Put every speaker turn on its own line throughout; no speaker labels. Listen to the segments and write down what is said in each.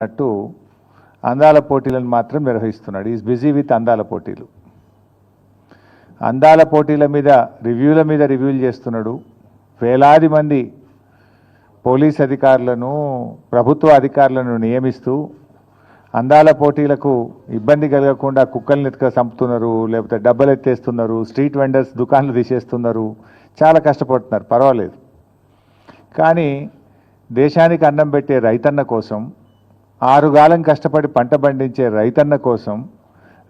అన్నట్టు అందాల పోటీలను మాత్రం నిర్వహిస్తున్నాడు. ఈజ్ బిజీ విత్ అందాల పోటీలు. అందాల పోటీల మీద రివ్యూలు చేస్తున్నాడు. వేలాది మంది పోలీస్ అధికారులను ప్రభుత్వ అధికారులను నియమిస్తూ అందాల పోటీలకు ఇబ్బంది కలగకుండా కుక్కల్ని ఎత్తుక చంపుతున్నారు, లేకపోతే డబ్బలు ఎత్తేస్తున్నారు, స్ట్రీట్ వెండర్స్ దుకాణాలు తీసేస్తున్నారు, చాలా కష్టపడుతున్నారు, పర్వాలేదు. కానీ దేశానికి అన్నం పెట్టే రైతన్న కోసం, ఆరుగాలం కష్టపడి పంట పండించే రైతన్న కోసం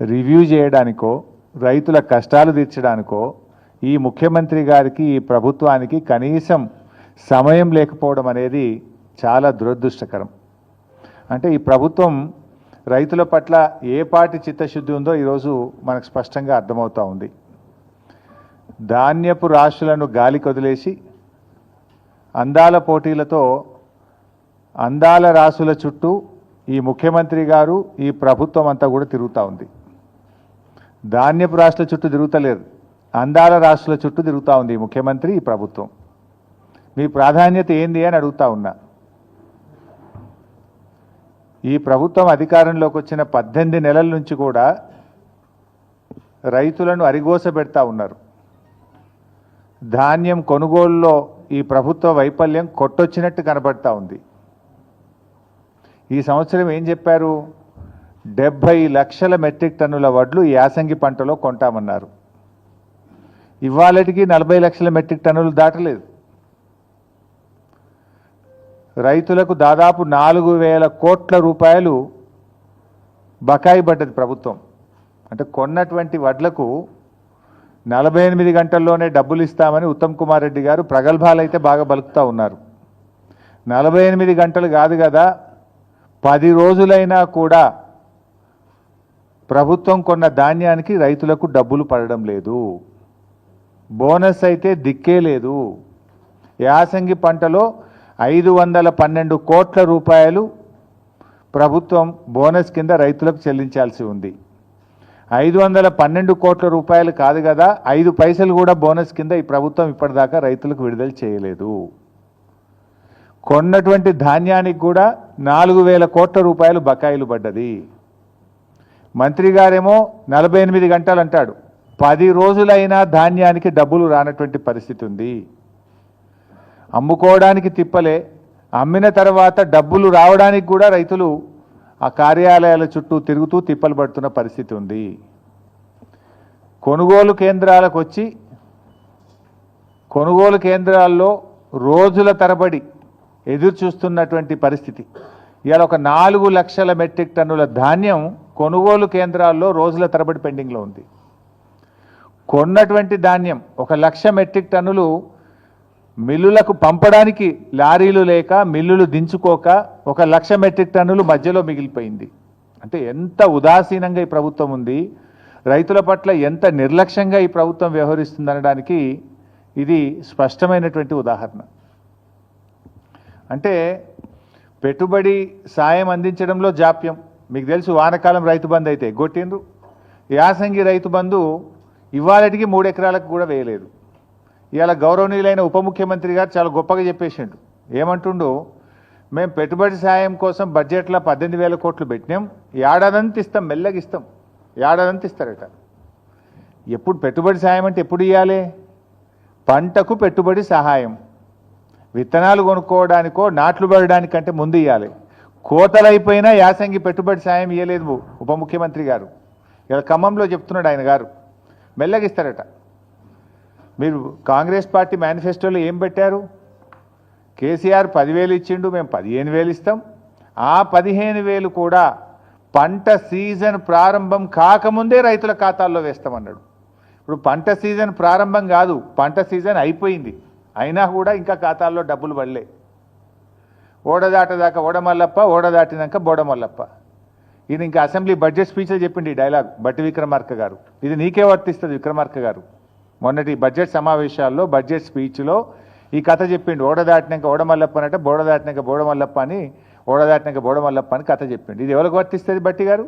రివ్యూ చేయడానికో రైతుల కష్టాలు తీర్చడానికో ఈ ముఖ్యమంత్రి గారికి ఈ ప్రభుత్వానికి కనీసం సమయం లేకపోవడం అనేది చాలా దురదృష్టకరం. అంటే ఈ ప్రభుత్వం రైతుల పట్ల ఏ పాటి చిత్తశుద్ధి ఉందో ఈరోజు మనకు స్పష్టంగా అర్థమవుతూ ఉంది. ధాన్యపు రాశులను గాలికి వదిలేసి అందాల పోటీలతో అందాల రాసుల చుట్టూ ఈ ముఖ్యమంత్రి గారు ఈ ప్రభుత్వం అంతా కూడా తిరుగుతూ ఉంది. ధాన్యపు రాశుల చుట్టూ తిరుగుతలేరు, అందాల రాశుల చుట్టూ తిరుగుతూ ఉంది ఈ ముఖ్యమంత్రి ఈ ప్రభుత్వం. మీ ప్రాధాన్యత ఏంది అని అడుగుతా ఉన్నా. ఈ ప్రభుత్వం అధికారంలోకి వచ్చిన 18 నెలల నుంచి కూడా రైతులను అరిగోస పెడతా ఉన్నారు. ధాన్యం కొనుగోలులో ఈ ప్రభుత్వ వైఫల్యం కొట్టొచ్చినట్టు కనబడతా ఉంది. ఈ సంవత్సరం ఏం చెప్పారు? 70 లక్షల మెట్రిక్ టన్నుల వడ్లు యాసంగి పంటలో కొంటామన్నారు. ఇవాళటికి 40 లక్షల మెట్రిక్ టన్నులు దాటలేదు. రైతులకు దాదాపు 4,000 కోట్ల రూపాయలు బకాయి పడ్డది ప్రభుత్వం. అంటే కొన్నటువంటి వడ్లకు 48 గంటల్లోనే డబ్బులు ఇస్తామని ఉత్తమ్ కుమార్ రెడ్డి గారు ప్రగల్భాలు అయితే బాగా బలుకుతూ ఉన్నారు. 48 గంటలు కాదు కదా, 10 రోజులైనా కూడా ప్రభుత్వం కొన్న ధాన్యానికి రైతులకు డబ్బులు పడడం లేదు. బోనస్ అయితే దిక్కే లేదు. యాసంగి పంటలో 512 కోట్ల రూపాయలు ప్రభుత్వం బోనస్ కింద రైతులకు చెల్లించాల్సి ఉంది. 512 కోట్ల రూపాయలు కాదు కదా, 5 పైసలు కూడా బోనస్ కింద ఈ ప్రభుత్వం ఇప్పటిదాకా రైతులకు విడుదల చేయలేదు. కొన్నటువంటి ధాన్యానికి కూడా 4,000 కోట్ల రూపాయలు బకాయిలు పడ్డది. మంత్రి గారేమో 48 గంటలు అంటాడు, 10 రోజులైనా ధాన్యానికి డబ్బులు రానటువంటి పరిస్థితి ఉంది. అమ్ముకోవడానికి తిప్పలే, అమ్మిన తర్వాత డబ్బులు రావడానికి కూడా రైతులు ఆ కార్యాలయాల చుట్టూ తిరుగుతూ తిప్పలు పడుతున్న పరిస్థితి ఉంది. కొనుగోలు కేంద్రాలకు వచ్చి కొనుగోలు కేంద్రాల్లో రోజుల తరబడి ఎదురు చూస్తున్నటువంటి పరిస్థితి. ఇవాళ ఒక 4 లక్షల మెట్రిక్ టన్నుల ధాన్యం కొనుగోలు కేంద్రాల్లో రోజుల తరబడి పెండింగ్లో ఉంది. కొన్నటువంటి ధాన్యం 1 లక్ష మెట్రిక్ టన్నులు మిల్లులకు పంపడానికి లారీలు లేక, మిల్లులు దించుకోక 1 లక్ష మెట్రిక్ టన్నులు మధ్యలో మిగిలిపోయింది. అంటే ఎంత ఉదాసీనంగా ఈ ప్రభుత్వం ఉంది, రైతుల పట్ల ఎంత నిర్లక్ష్యంగా ఈ ప్రభుత్వం వ్యవహరిస్తుందనడానికి ఇది స్పష్టమైనటువంటి ఉదాహరణ. అంటే పెట్టుబడి సాయం అందించడంలో జాప్యం. మీకు తెలుసు, వానకాలం రైతు బంధు అయితే గొట్టిండ్రు. యాసంగి రైతు బంధు ఇవాళటికి 3 ఎకరాలకు కూడా వేయలేదు. ఇవాళ గౌరవనీయులైన ఉప ముఖ్యమంత్రి గారు చాలా గొప్పగా చెప్పేసిండు. ఏమంటుండు? మేము పెట్టుబడి సాయం కోసం బడ్జెట్లో 18,000 కోట్లు పెట్టినాం, ఏడాదంతా ఇస్తాం, మెల్లగా ఇస్తాం, ఏడాదంతా ఇస్తారట. ఎప్పుడు పెట్టుబడి సాయం అంటే ఎప్పుడు ఇవ్వాలి? పంటకు పెట్టుబడి సహాయం, విత్తనాలు కొనుక్కోవడానికో నాట్లు పడడానికంటే ముందు ఇవ్వాలి. కోతలైపోయినా యాసంగి పెట్టుబడి సాయం ఇవ్వలేదు ఉప ముఖ్యమంత్రి గారు. ఇలా ఖమ్మంలో చెప్తున్నాడు ఆయన గారు, మెల్లగా ఇస్తారట. మీరు కాంగ్రెస్ పార్టీ మేనిఫెస్టోలో ఏం పెట్టారు? కేసీఆర్ 10,000 ఇచ్చిండు, మేము 15,000 ఇస్తాం, ఆ 15,000 కూడా పంట సీజన్ ప్రారంభం కాకముందే రైతుల ఖాతాల్లో వేస్తామన్నాడు. ఇప్పుడు పంట సీజన్ ప్రారంభం కాదు, పంట సీజన్ అయిపోయింది, అయినా కూడా ఇంకా ఖాతాల్లో డబ్బులు పడలే. ఓడదాటదాకా ఓడమల్లప్ప, ఓడదాటినాక బోడమల్లప్ప. ఈయన ఇంకా అసెంబ్లీ బడ్జెట్ స్పీచ్లో చెప్పిండి ఈ డైలాగ్ బట్టి విక్రమార్క గారు. ఇది నీకే వర్తిస్తుంది విక్రమార్క గారు. మొన్నటి బడ్జెట్ సమావేశాల్లో బడ్జెట్ స్పీచ్లో ఈ కథ చెప్పిండు. ఓడదాటినాక ఓడమల్లప్ప అంటే బోడదాటినాక బోడమల్లప్ప అని, ఓడదాటినాక బోడమల్లప్ప అని కథ చెప్పిండు. ఇది ఎవరికి వర్తిస్తుంది? బట్టి గారు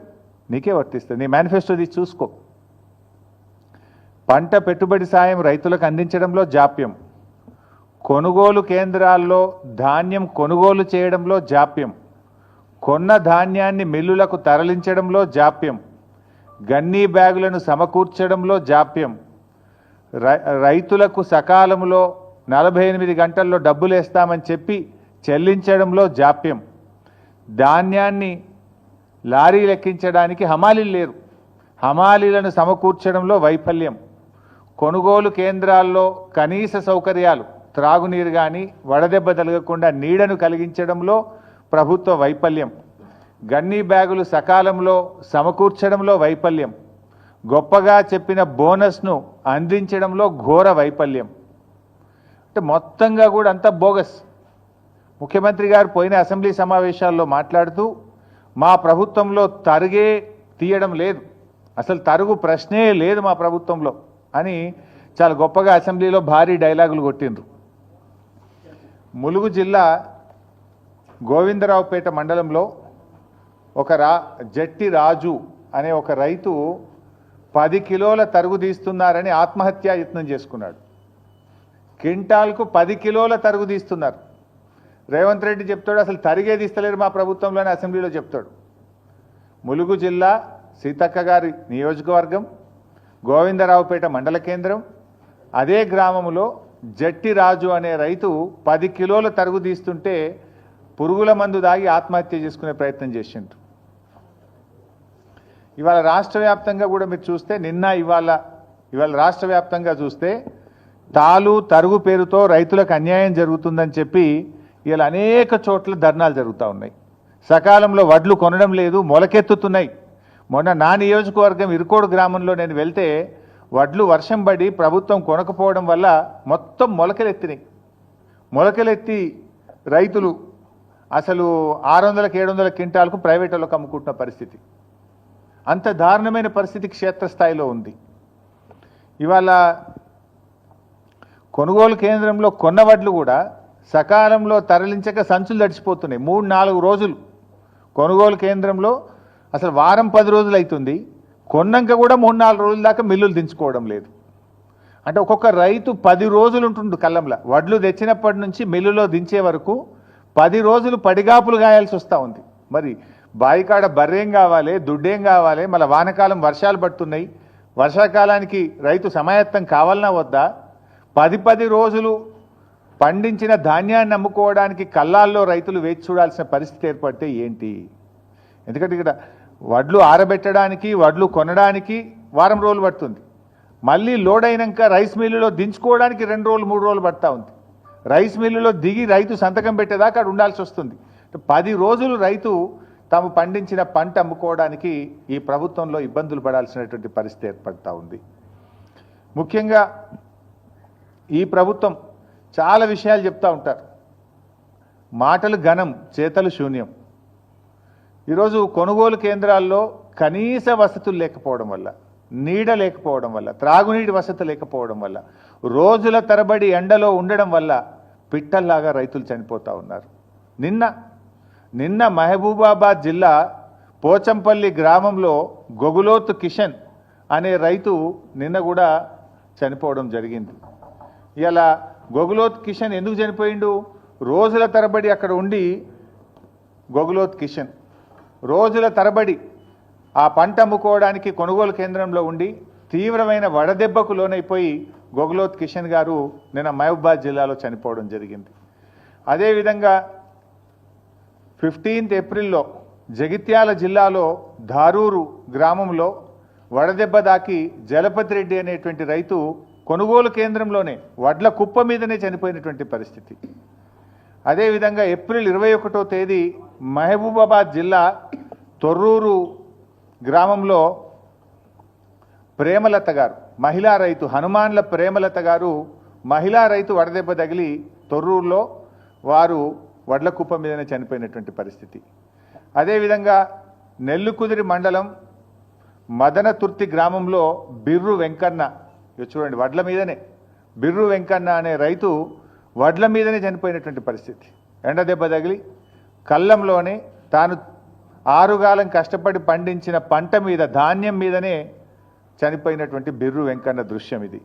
నీకే వర్తిస్తుంది. నీ మేనిఫెస్టో తీసి చూసుకో. పంట పెట్టుబడి సాయం రైతులకు అందించడంలో జాప్యం, కొనుగోలు కేంద్రాల్లో ధాన్యం కొనుగోలు చేయడంలో జాప్యం, కొన్న ధాన్యాన్ని మిల్లులకు తరలించడంలో జాప్యం, గన్నీ బ్యాగులను సమకూర్చడంలో జాప్యం, రైతులకు సకాలంలో 48 గంటల్లో డబ్బులు వేస్తామని చెప్పి చెల్లించడంలో జాప్యం, ధాన్యాన్ని లారీలు ఎక్కించడానికి హమాలీలు లేరు, హమాలీలను సమకూర్చడంలో వైఫల్యం, కొనుగోలు కేంద్రాల్లో కనీస సౌకర్యాలు త్రాగునీరు కానీ వడదెబ్బ తగలకుండా నీడను కలిగించడంలో ప్రభుత్వ వైఫల్యం, గన్నీ బ్యాగులు సకాలంలో సమకూర్చడంలో వైఫల్యం, గొప్పగా చెప్పిన బోనస్ను అందించడంలో ఘోర వైఫల్యం. అంటే మొత్తంగా కూడా అంతా బోగస్. ముఖ్యమంత్రి గారు పోయిన అసెంబ్లీ సమావేశాల్లో మాట్లాడుతూ మా ప్రభుత్వంలో తరుగే తీయడం లేదు, అసలు తరుగు ప్రశ్నే లేదు మా ప్రభుత్వంలో అని చాలా గొప్పగా అసెంబ్లీలో భారీ డైలాగులు కొట్టిండ్రు. ములుగు జిల్లా గోవిందరావుపేట మండలంలో ఒక జట్టి రాజు అనే ఒక రైతు 10 కిలోల తరుగు తీస్తున్నారని ఆత్మహత్యా యత్నం చేసుకున్నాడు. క్వింటాల్కు 10 కిలోల తరుగు తీస్తున్నారు. రేవంత్ రెడ్డి చెప్తాడు అసలు తరిగే తీస్తలేరు మా ప్రభుత్వంలోనే అసెంబ్లీలో చెప్తాడు. ములుగు జిల్లా సీతక్క గారి నియోజకవర్గం గోవిందరావుపేట మండల కేంద్రం, అదే గ్రామంలో జట్టి రాజు అనే రైతు 10 కిలోల తరుగు తీస్తుంటే పురుగుల మందు దాగి ఆత్మహత్య చేసుకునే ప్రయత్నం చేసిండ్రు. ఇవాళ రాష్ట్ర వ్యాప్తంగా కూడా మీరు చూస్తే ఇవాళ రాష్ట్ర వ్యాప్తంగా చూస్తే తరుగు పేరుతో రైతులకు అన్యాయం జరుగుతుందని చెప్పి ఇవాళ అనేక చోట్ల ధర్నాలు జరుగుతూ ఉన్నాయి. సకాలంలో వడ్లు కొనడం లేదు, మొలకెత్తుతున్నాయి. మొన్న నా నియోజకవర్గం ఇరుకోడు గ్రామంలో నేను వెళ్తే వడ్లు వర్షం పడి ప్రభుత్వం కొనకపోవడం వల్ల మొత్తం మొలకలెత్తినాయి. మొలకలెత్తి రైతులు అసలు 600-700 క్వింటాలకు ప్రైవేట్ వాళ్ళకు అమ్ముకుంటున్న పరిస్థితి. అంత దారుణమైన పరిస్థితి క్షేత్రస్థాయిలో ఉంది. ఇవాళ కొనుగోలు కేంద్రంలో కొన్న వడ్లు కూడా సకాలంలో తరలించక సంచులు తడిచిపోతున్నాయి. 3-4 రోజులు కొనుగోలు కేంద్రంలో అసలు వారం 10 రోజులు అవుతుంది, కొన్నాక కూడా 3-4 రోజుల దాకా మిల్లులు దించుకోవడం లేదు. అంటే ఒక్కొక్క రైతు 10 రోజులు ఉంటుండు కళ్ళంలో. వడ్లు తెచ్చినప్పటి నుంచి మిల్లులో దించే వరకు 10 రోజులు పడిగాపులు గాయాల్సి వస్తూ ఉంది. మరి బాయికాడ బర్రేం కావాలి, దుడ్డేం కావాలి, మళ్ళీ వానకాలం వర్షాలు పడుతున్నాయి, వర్షాకాలానికి రైతు సమాయత్తం కావాలన్నా వద్దా? 10 రోజులు పండించిన ధాన్యాన్ని అమ్ముకోవడానికి కళ్ళాల్లో రైతులు వేచి చూడాల్సిన పరిస్థితి ఏర్పడితే ఏంటి? ఎందుకంటే ఇక్కడ వడ్లు ఆరబెట్టడానికి వడ్లు కొనడానికి వారం రోజులు పడుతుంది, మళ్ళీ లోడ్ అయినాక రైస్ మిల్లులో దించుకోవడానికి 2 రోజులు 3 రోజులు పడతా ఉంది. రైస్ మిల్లులో దిగి రైతు సంతకం పెట్టేదాకా అక్కడ ఉండాల్సి వస్తుంది. 10 రోజులు రైతు తాము పండించిన పంట అమ్ముకోవడానికి ఈ ప్రభుత్వంలో ఇబ్బందులు పడాల్సినటువంటి పరిస్థితి ఏర్పడతా ఉంది. ముఖ్యంగా ఈ ప్రభుత్వం చాలా విషయాలు చెప్తూ ఉంటారు, మాటలు ఘనం చేతలు శూన్యం. ఈరోజు కొనుగోలు కేంద్రాల్లో కనీస వసతులు లేకపోవడం వల్ల, నీడ లేకపోవడం వల్ల, త్రాగునీటి వసతి లేకపోవడం వల్ల, రోజుల తరబడి ఎండలో ఉండడం వల్ల పిట్టల్లాగా రైతులు చనిపోతూ ఉన్నారు. నిన్న మహబూబాబాద్ జిల్లా పోచంపల్లి గ్రామంలో గొగులోతు కిషన్ అనే రైతు నిన్న కూడా చనిపోవడం జరిగింది. ఇలా గొగులోత్ కిషన్ ఎందుకు చనిపోయిండు? రోజుల తరబడి అక్కడ ఉండి గొగులోత్ కిషన్ రోజుల తరబడి ఆ పంట అమ్ముకోవడానికి కొనుగోలు కేంద్రంలో ఉండి తీవ్రమైన వడదెబ్బకు లోనైపోయి గొగులోత్ కిషన్ గారు నిన్న మహబూబాబాద్ జిల్లాలో చనిపోవడం జరిగింది. అదేవిధంగా 15th ఏప్రిల్లో జగిత్యాల జిల్లాలో ధారూరు గ్రామంలో వడదెబ్బ దాకి జలపతి రెడ్డి అనేటువంటి రైతు కొనుగోలు కేంద్రంలోనే వడ్ల కుప్ప మీదనే చనిపోయినటువంటి పరిస్థితి. అదేవిధంగా ఏప్రిల్ 21వ తేదీ మహబూబాబాద్ జిల్లా తొర్రూరు గ్రామంలో ప్రేమలత గారు మహిళా రైతు, హనుమాన్ల ప్రేమలత గారు మహిళా రైతు వడదెబ్బ తగిలి తొర్రూరులో వారు వడ్ల కుప్ప మీదనే చనిపోయినటువంటి పరిస్థితి. అదేవిధంగా నెల్లుకుదిరి మండలం మదనతుర్తి గ్రామంలో బిర్రు వెంకన్న, చూడండి వడ్ల మీదనే బిర్రు వెంకన్న అనే రైతు వడ్ల మీదనే చనిపోయినటువంటి పరిస్థితి. ఎండ దెబ్బ తగిలి కళ్ళంలోనే తాను 6 కాలం కష్టపడి పండించిన పంట మీద, ధాన్యం మీదనే చనిపోయినటువంటి బిర్రు వెంకన్న దృశ్యం ఇది.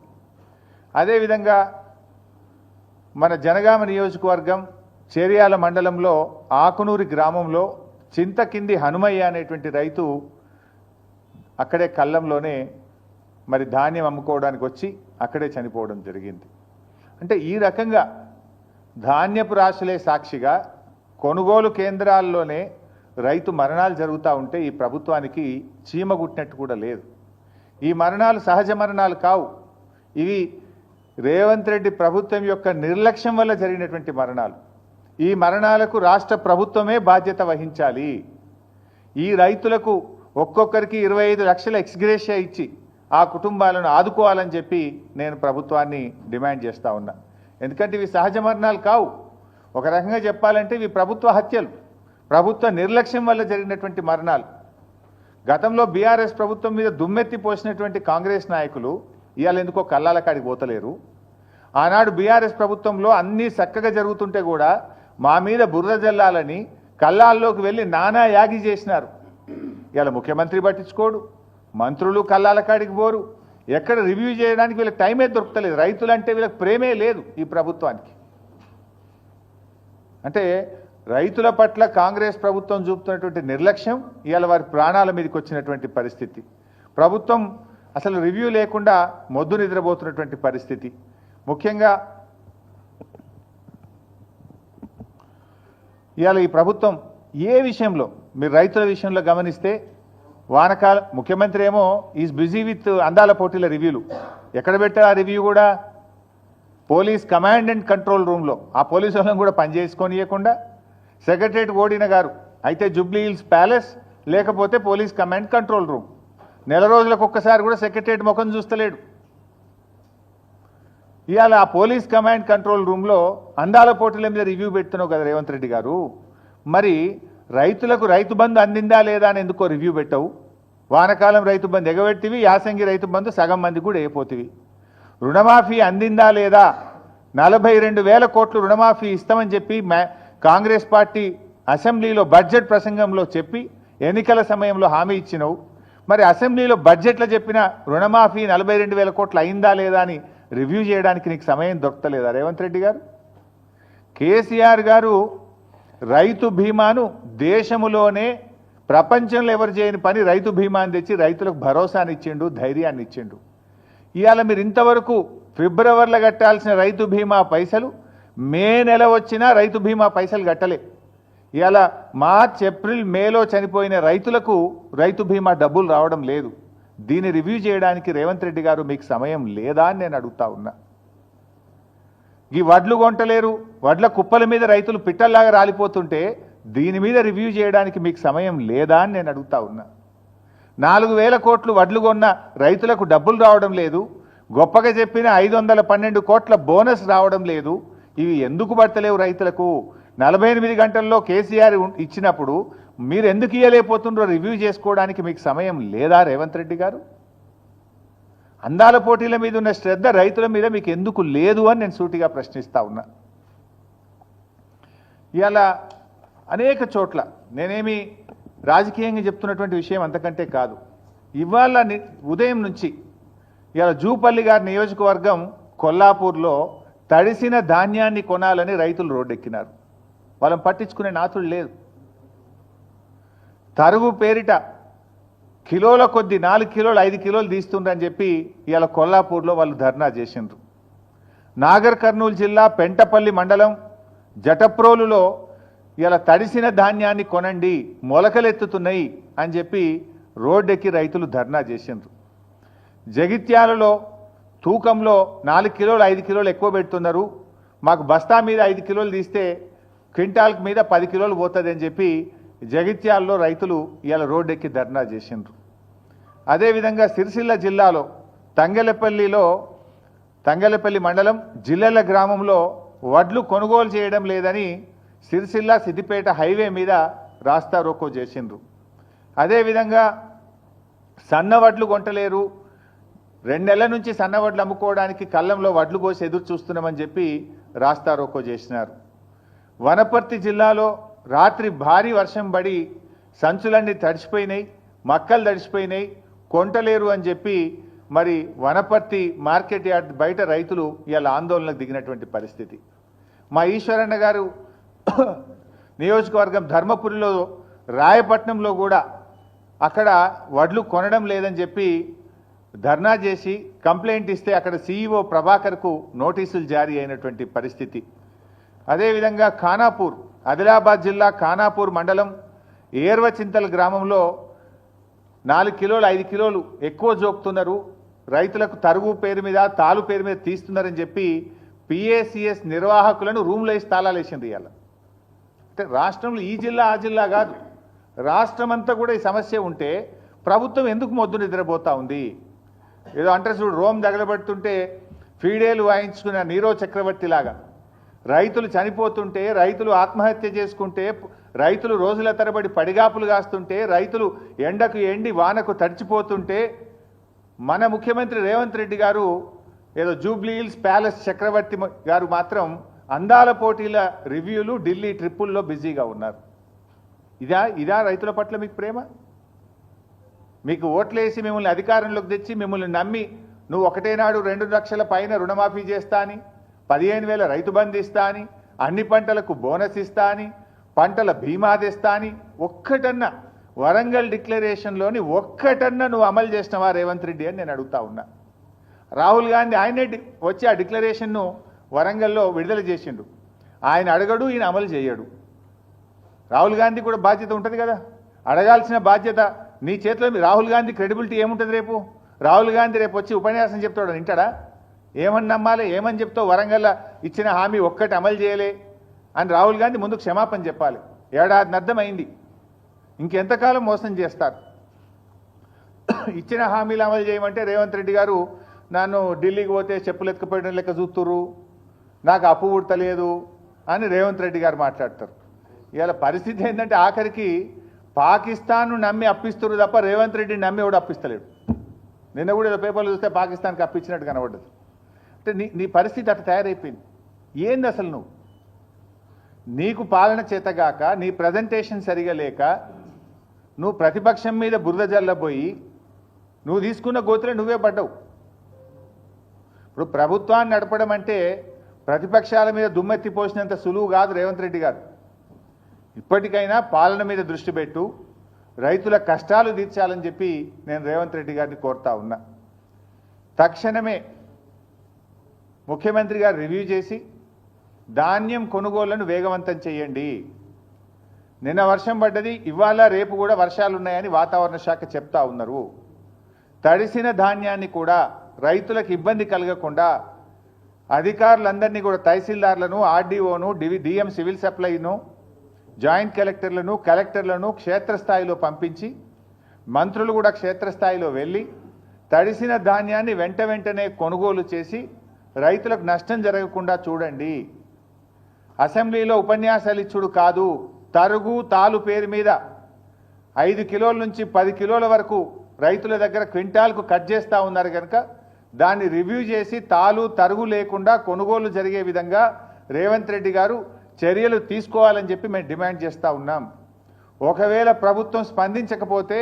అదేవిధంగా మన జనగామ నియోజకవర్గం చేర్యాల మండలంలో ఆకునూరి గ్రామంలో చింతకింది హనుమయ్య అనేటువంటి రైతు అక్కడే కళ్ళంలోనే మరి ధాన్యం అమ్ముకోవడానికి వచ్చి అక్కడే చనిపోవడం జరిగింది. అంటే ఈ రకంగా ధాన్యపు రాశులే సాక్షిగా కొనుగోలు కేంద్రాల్లోనే రైతు మరణాలు జరుగుతూ ఉంటే ఈ ప్రభుత్వానికి చీమ గుట్టినట్టు కూడా లేదు. ఈ మరణాలు సహజ మరణాలు కావు, ఇవి రేవంత్ రెడ్డి ప్రభుత్వం యొక్క నిర్లక్ష్యం వల్ల జరిగినటువంటి మరణాలు. ఈ మరణాలకు రాష్ట్ర ప్రభుత్వమే బాధ్యత వహించాలి. ఈ రైతులకు ఒక్కొక్కరికి 25 లక్షల ఎక్స్గ్రేషియా ఇచ్చి ఆ కుటుంబాలను ఆదుకోవాలని చెప్పి నేను ప్రభుత్వాన్ని డిమాండ్ చేస్తూ ఉన్నా. ఎందుకంటే ఇవి సహజ మరణాలు కావు, ఒక రకంగా చెప్పాలంటే ఇవి ప్రభుత్వ హత్యలు, ప్రభుత్వ నిర్లక్ష్యం వల్ల జరిగినటువంటి మరణాలు. గతంలో బీఆర్ఎస్ ప్రభుత్వం మీద దుమ్మెత్తి పోసినటువంటి కాంగ్రెస్ నాయకులు ఇవాళ ఎందుకో కల్లాల కాడికి పోతలేరు. ఆనాడు బీఆర్ఎస్ ప్రభుత్వంలో అన్నీ చక్కగా జరుగుతుంటే కూడా మా మీద బురద జల్లాలని కల్లాల్లోకి వెళ్ళి నానా యాగి చేసినారు. ఇవాళ ముఖ్యమంత్రి పట్టించుకోడు, మంత్రులు కల్లాల కాడికి పోరు, ఎక్కడ రివ్యూ చేయడానికి వీళ్ళకి టైమే దొరుకుతలేదు. రైతులంటే వీళ్ళకి ప్రేమే లేదు ఈ ప్రభుత్వానికి. అంటే రైతుల పట్ల కాంగ్రెస్ ప్రభుత్వం చూపుతున్నటువంటి నిర్లక్ష్యం ఇవాళ వారి ప్రాణాల మీదకి వచ్చినటువంటి పరిస్థితి. ప్రభుత్వం అసలు రివ్యూ లేకుండా మొద్దు నిద్రపోతున్నటువంటి పరిస్థితి. ముఖ్యంగా ఇవాళ ఈ ప్రభుత్వం ఏ విషయంలో మీరు రైతుల విషయంలో గమనిస్తే వానకాలం ముఖ్యమంత్రి ఏమో ఈజ్ బిజీ విత్ అందాల పోటీల రివ్యూలు. ఎక్కడ పెట్టారు ఆ రివ్యూ కూడా? పోలీస్ కమాండ్ అండ్ కంట్రోల్ రూమ్లో. ఆ పోలీసు వాళ్ళని కూడా పనిచేసుకొనియకుండా సెక్రటరేట్ ఓడిన గారు అయితే జూబ్లీ హిల్స్ ప్యాలెస్, లేకపోతే పోలీస్ కమాండ్ కంట్రోల్ రూమ్. నెల రోజులకు ఒక్కసారి కూడా సెక్రటరేట్ ముఖం చూస్తలేడు. ఇవాళ ఆ పోలీస్ కమాండ్ కంట్రోల్ రూమ్లో అందాల పోటీల మీద రివ్యూ పెడుతున్నావు కదా రేవంత్ రెడ్డి గారు, మరి రైతులకు రైతు బంధు అందిందా లేదా అని ఎందుకో రివ్యూ పెట్టవు? వానకాలం రైతు బంధు ఎగబెట్టివి, యాసంగి రైతు బంధు సగం మంది కూడా అయిపోతివి. రుణమాఫీ అందిందా లేదా? 42,000 కోట్లు రుణమాఫీ ఇస్తామని చెప్పి కాంగ్రెస్ పార్టీ అసెంబ్లీలో బడ్జెట్ ప్రసంగంలో చెప్పి ఎన్నికల సమయంలో హామీ ఇచ్చినవు. మరి అసెంబ్లీలో బడ్జెట్లో చెప్పిన రుణమాఫీ 42,000 కోట్లు అయిందా లేదా అని రివ్యూ చేయడానికి నీకు సమయం దొరకలేదా రేవంత్ రెడ్డి గారు? కేసీఆర్ గారు రైతు బీమాను దేశములోనే ప్రపంచంలో ఎవరు చేయని పని రైతు బీమాని తెచ్చి రైతులకు భరోసాని ఇచ్చిండు, ధైర్యాన్ని ఇచ్చిండు. ఇవాళ మీరు ఇంతవరకు ఫిబ్రవరిలో కట్టాల్సిన రైతు బీమా పైసలు మే నెల వచ్చినా రైతు బీమా పైసలు కట్టలే. ఇవాళ మార్చ్, ఏప్రిల్, మేలో చనిపోయిన రైతులకు రైతు బీమా డబ్బులు రావడం లేదు. దీన్ని రివ్యూ చేయడానికి రేవంత్ రెడ్డి గారు మీకు సమయం లేదా అని నేను అడుగుతా ఉన్నా. ఈ వడ్లు కొంటలేరు, వడ్ల కుప్పల మీద రైతులు పిట్టల్లాగా రాలిపోతుంటే దీని మీద రివ్యూ చేయడానికి మీకు సమయం లేదా అని నేను అడుగుతా ఉన్నా. 4,000 కోట్లు వడ్లు కొన్న రైతులకు డబ్బులు రావడం లేదు, గొప్పగా చెప్పిన 512 కోట్ల బోనస్ రావడం లేదు. ఇవి ఎందుకు పడతలేవు రైతులకు? 48 గంటల్లో కేసీఆర్ ఇచ్చినప్పుడు మీరు ఎందుకు ఇయ్యలేకపోతుండ్రో రివ్యూ చేసుకోవడానికి మీకు సమయం లేదా రేవంత్ రెడ్డి గారు? అందాల పోటీల మీద ఉన్న శ్రద్ధ రైతుల మీద మీకు ఎందుకు లేదు అని నేను సూటిగా ప్రశ్నిస్తా ఉన్నా. ఇవాళ అనేక చోట్ల నేనేమి రాజకీయంగా చెప్తున్నటువంటి విషయం అంతకంటే కాదు. ఇవాళ ఉదయం నుంచి ఇవాళ జూపల్లి గారి నియోజకవర్గం కొల్లాపూర్లో తడిసిన ధాన్యాన్ని కొనాలని రైతులు రోడ్డెక్కినారు. వాళ్ళని పట్టించుకునే నాతుడు లేదు. తరుగు పేరిట కిలోల కొద్ది 4 కిలోలు 5 కిలోలు తీస్తుండ్రని చెప్పి ఇవాళ కొల్లాపూర్లో వాళ్ళు ధర్నా చేసిండ్రు. నాగర్ కర్నూలు జిల్లా పెంటపల్లి మండలం జటప్రోలులో ఇలా తడిసిన ధాన్యాన్ని కొనండి, మొలకలెత్తుతున్నాయి అని చెప్పి రోడ్డెక్కి రైతులు ధర్నా చేసిండ్రు. జగిత్యాలలో తూకంలో 4 కిలోలు 5 కిలోలు ఎక్కువ పెడుతున్నారు, మాకు బస్తా మీద 5 కిలోలు తీస్తే క్వింటాల్ మీద 10 కిలోలు పోతుంది అని చెప్పి జగిత్యాలలో రైతులు ఇవాళ రోడ్డెక్కి ధర్నా చేసిండ్రు. అదేవిధంగా సిరిసిల్ల జిల్లాలో తంగెలపల్లి మండలం జిల్లెల గ్రామంలో వడ్లు కొనుగోలు చేయడం లేదని సిరిసిల్ల సిద్దిపేట హైవే మీద రాస్తా రోకో చేసిండ్రు. అదేవిధంగా సన్నవడ్లు కొంటలేరు, 2 నెలల నుంచి సన్నవడ్లు అమ్ముకోవడానికి కళ్ళంలో వడ్లు కోసి ఎదురు చూస్తున్నామని చెప్పి రాస్తా రోకో చేసినారు. వనపర్తి జిల్లాలో రాత్రి భారీ వర్షం పడి సంచులన్నీ తడిసిపోయినాయి, మక్కలు తడిసిపోయినాయి, కొంటలేరు అని చెప్పి మరి వనపర్తి మార్కెట్ యార్డ్ బయట రైతులు ఇవాళ ఆందోళనకు దిగినటువంటి పరిస్థితి. మా ఈశ్వరన్న గారు నియోజకవర్గం ధర్మపురిలో రాయపట్నంలో కూడా అక్కడ వడ్లు కొనడం లేదని చెప్పి ధర్నా చేసి కంప్లైంట్ ఇస్తే అక్కడ సీఈఓ ప్రభాకర్కు నోటీసులు జారీ అయినటువంటి పరిస్థితి. అదేవిధంగా ఖానాపూర్, ఆదిలాబాద్ జిల్లా ఖానాపూర్ మండలం ఏర్వచింతల గ్రామంలో 4 కిలోలు 5 కిలోలు ఎక్కువ జోకుతున్నారు, రైతులకు తరుగు పేరు మీద తాలు పేరు మీద తీస్తున్నారని చెప్పి పిఏసిఎస్ నిర్వాహకులను రూమ్లో వేసి తాళాలు వేసింది ఇవాళ. అంటే రాష్ట్రంలో ఈ జిల్లా ఆ జిల్లా కాదు, రాష్ట్రం అంతా కూడా ఈ సమస్య ఉంటే ప్రభుత్వం ఎందుకు మొద్దు నిద్రపోతా ఉంది? ఏదో అంటే చూడు, రోమ్ తగలబెడుతుంటే ఫీడేలు వాయించుకున్న నీరో చక్రవర్తి లాగా రైతులు చనిపోతుంటే, రైతులు ఆత్మహత్య చేసుకుంటే, రైతులు రోజుల తరబడి పడిగాపులు కాస్తుంటే, రైతులు ఎండకు ఎండి వానకు తడిచిపోతుంటే మన ముఖ్యమంత్రి రేవంత్ రెడ్డి గారు ఏదో జూబ్లీ హిల్స్ ప్యాలెస్ చక్రవర్తి గారు మాత్రం అందాల పోటీల రివ్యూలు, ఢిల్లీ ట్రిప్పుల్లో బిజీగా ఉన్నారు. ఇదా రైతుల పట్ల మీకు ప్రేమ? మీకు ఓట్లేసి మిమ్మల్ని అధికారంలోకి తెచ్చి మిమ్మల్ని నమ్మి నువ్వు ఒకటే నాడు 2 లక్షల పైన రుణమాఫీ చేస్తా అని, 15,000 రైతు బంధు ఇస్తా అని, అన్ని పంటలకు బోనస్ ఇస్తా అని, పంటల బీమా తెస్తా అని ఒక్కటన్నా వరంగల్ డిక్లరేషన్లోని ఒక్కటన్నా నువ్వు అమలు చేసినవా రేవంత్ రెడ్డి అని నేను అడుగుతా ఉన్నా. రాహుల్ గాంధీ ఆయనే వచ్చి ఆ డిక్లరేషన్ను వరంగల్లో విడుదల చేసిండు. ఆయన అడగడు, ఈయన అమలు చేయడు. రాహుల్ గాంధీ కూడా బాధ్యత ఉంటుంది కదా, అడగాల్సిన బాధ్యత నీ చేతిలో. రాహుల్ గాంధీ క్రెడిబిలిటీ ఏముంటుంది రేపు? రాహుల్ గాంధీ రేపు వచ్చి ఉపన్యాసం చెప్తాడు, వింటాడా? ఏమని నమ్మాలి? ఏమని చెప్తావు? వరంగల్ ఇచ్చిన హామీ ఒక్కటి అమలు చేయలే అని రాహుల్ గాంధీ ముందుకు క్షమాపణ చెప్పాలి. ఏడాదినర్థం అయింది, ఇంకెంతకాలం మోసం చేస్తారు? ఇచ్చిన హామీలు అమలు చేయమంటే రేవంత్ రెడ్డి గారు నన్ను ఢిల్లీకి పోతే చెప్పులు ఎత్తుకుపోయడం లెక్క చూస్తురు, నాకు అప్పు ఉడతలేదు అని రేవంత్ రెడ్డి గారు మాట్లాడతారు. ఇవాళ పరిస్థితి ఏంటంటే ఆఖరికి పాకిస్తాన్ను నమ్మి అప్పిస్తున్నారు తప్ప రేవంత్ రెడ్డిని నమ్మి కూడా అప్పిస్తలేడు. నిన్న కూడా ఏదో పేపర్లు చూస్తే పాకిస్తాన్కి అప్పించినట్టు కనబడ్డది. అంటే నీ పరిస్థితి అట్లా తయారైపోయింది. ఏంది అసలు నువ్వు? నీకు పాలన చేతగాక, నీ ప్రజెంటేషన్ సరిగా లేక, నువ్వు ప్రతిపక్షం మీద బురద జల్లబోయి నువ్వు తీసుకున్న గోతులే నువ్వే పడ్డావు. ఇప్పుడు ప్రభుత్వాన్ని నడపడం అంటే ప్రతిపక్షాల మీద దుమ్మెత్తి పోసినంత సులువు కాదు రేవంత్ రెడ్డి గారు. ఇప్పటికైనా పాలన మీద దృష్టి పెట్టు, రైతుల కష్టాలు తీర్చాలని చెప్పి నేను రేవంత్ రెడ్డి గారిని కోరుతా ఉన్నా. తక్షణమే ముఖ్యమంత్రి గారు రివ్యూ చేసి ధాన్యం కొనుగోళ్లను వేగవంతం చేయండి. నిన్న వర్షం పడ్డది, ఇవాళ రేపు కూడా వర్షాలు ఉన్నాయని వాతావరణ శాఖ చెప్తా ఉన్నారు. తడిసిన ధాన్యాన్ని కూడా రైతులకు ఇబ్బంది కలగకుండా అధికారులందరినీ కూడా తహసీల్దార్లను, ఆర్డీఓను, డిఎం సివిల్ సప్లైను, జాయింట్ కలెక్టర్లను క్షేత్రస్థాయిలో పంపించి మంత్రులు కూడా క్షేత్రస్థాయిలో వెళ్ళి తడిసిన ధాన్యాన్ని వెంటనే కొనుగోలు చేసి రైతులకు నష్టం జరగకుండా చూడండి. అసెంబ్లీలో ఉపన్యాసాలు ఇచ్చుడు కాదు, తరుగు తాలు పేరు మీద 5 కిలోల నుంచి 10 కిలోల వరకు రైతుల దగ్గర క్వింటాల్కు కట్ చేస్తూ ఉన్నారు కనుక దాన్ని రివ్యూ చేసి తాలు తరుగు లేకుండా కొనుగోలు జరిగే విధంగా రేవంత్ రెడ్డి గారు చర్యలు తీసుకోవాలని చెప్పి మేము డిమాండ్ చేస్తూ ఉన్నాం. ఒకవేళ ప్రభుత్వం స్పందించకపోతే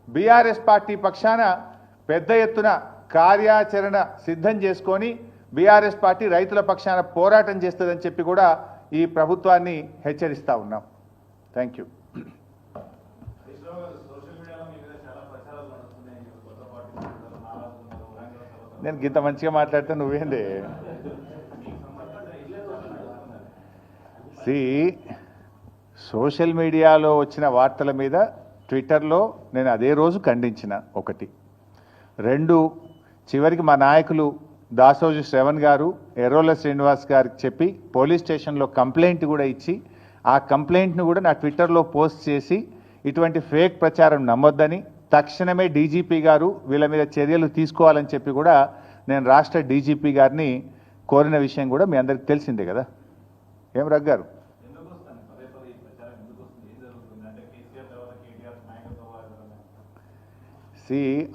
బీఆర్ఎస్ పార్టీ పక్షాన పెద్ద ఎత్తున కార్యాచరణ సిద్ధం చేసుకొని బీఆర్ఎస్ పార్టీ రైతుల పక్షాన పోరాటం చేస్తుందని చెప్పి కూడా ఈ ప్రభుత్వాన్ని హెచ్చరిస్తూ ఉన్నాం. Thank you. నేను ఇంత మంచిగా మాట్లాడితే నువ్వేంది? సోషల్ మీడియాలో వచ్చిన వార్తల మీద ట్విట్టర్లో నేను అదే రోజు ఖండించిన. 1, 2 చివరికి మా నాయకులు దాసోజు శ్రవణ్ గారు, ఎర్రోల శ్రీనివాస్ గారికి చెప్పి పోలీస్ స్టేషన్లో కంప్లైంట్ కూడా ఇచ్చి ఆ కంప్లైంట్ను కూడా నా ట్విట్టర్లో పోస్ట్ చేసి ఇటువంటి ఫేక్ ప్రచారం నమ్మొద్దని, తక్షణమే డీజీపీ గారు వీళ్ళ మీద చర్యలు తీసుకోవాలని చెప్పి కూడా నేను రాష్ట్ర డీజీపీ గారిని కోరిన విషయం కూడా మీ అందరికి తెలిసిందే కదా. ఏం రగ్గారు?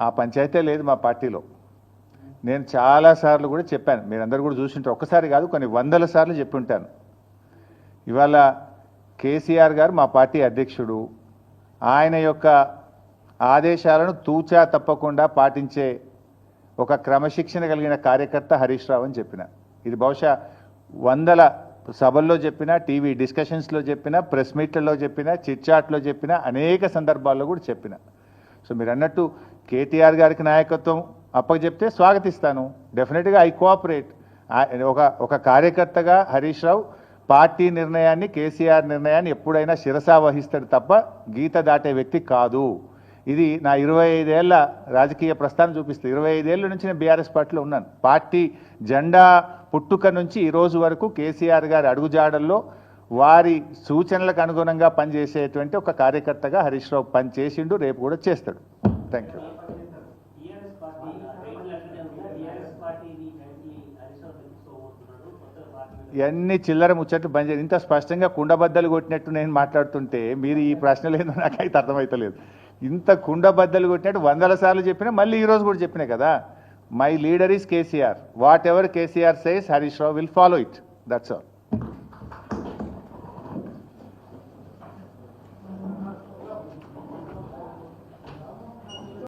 ఆ పంచాయతీ లేదు మా పార్టీలో. నేను చాలాసార్లు కూడా చెప్పాను, మీరందరూ కూడా చూసింటారు. ఒక్కసారి కాదు, కొన్ని 100ల సార్లు చెప్పి ఉంటాను. ఇవాళ కేసీఆర్ గారు మా పార్టీ అధ్యక్షుడు, ఆయన యొక్క ఆదేశాలను తూచా తప్పకుండా పాటించే ఒక క్రమశిక్షణ కలిగిన కార్యకర్త హరీష్ రావు అని చెప్పిన. ఇది బహుశా 100ల సభల్లో చెప్పినా, టీవీ డిస్కషన్స్లో చెప్పినా, ప్రెస్ మీట్లలో చెప్పినా, చిట్ చాట్లో చెప్పినా, అనేక సందర్భాల్లో కూడా చెప్పిన. సో మీరు అన్నట్టు కేటీఆర్ గారికి నాయకత్వం అప్పచెప్తే స్వాగతిస్తాను. డెఫినెట్గా ఐ కోఆపరేట్. ఒక కార్యకర్తగా హరీష్ రావు పార్టీ నిర్ణయాన్ని, కేసీఆర్ నిర్ణయాన్ని ఎప్పుడైనా శిరసా వహిస్తాడు తప్ప గీత దాటే వ్యక్తి కాదు. ఇది నా 25 ఏళ్ల రాజకీయ ప్రస్థానం చూపిస్తుంది. 25 ఏళ్ళ నుంచి నేను బీఆర్ఎస్ పార్టీలో ఉన్నాను. పార్టీ జెండా పుట్టుక నుంచి ఈ రోజు వరకు కేసీఆర్ గారి అడుగుజాడల్లో వారి సూచనలకు అనుగుణంగా పనిచేసేటువంటి ఒక కార్యకర్తగా హరీష్ రావు పనిచేసిండు, రేపు కూడా చేస్తాడు. Thank you. ఇవన్నీ చిల్లర ముచ్చట్లు బంద్ చేయండి. ఇంత స్పష్టంగా కుండబద్దలు కొట్టినట్టు నేను మాట్లాడుతుంటే మీరు ఈ ప్రశ్నలు ఏందో నాకైతే అర్థమవుతలేదు. ఇంత కుండబద్దలు కొట్టినట్టు 100 సార్లు చెప్పినా మళ్ళీ ఈరోజు కూడా చెప్పినా కదా. My leader is KCR. What ever KCR says Harish Rao will follow it. That's all.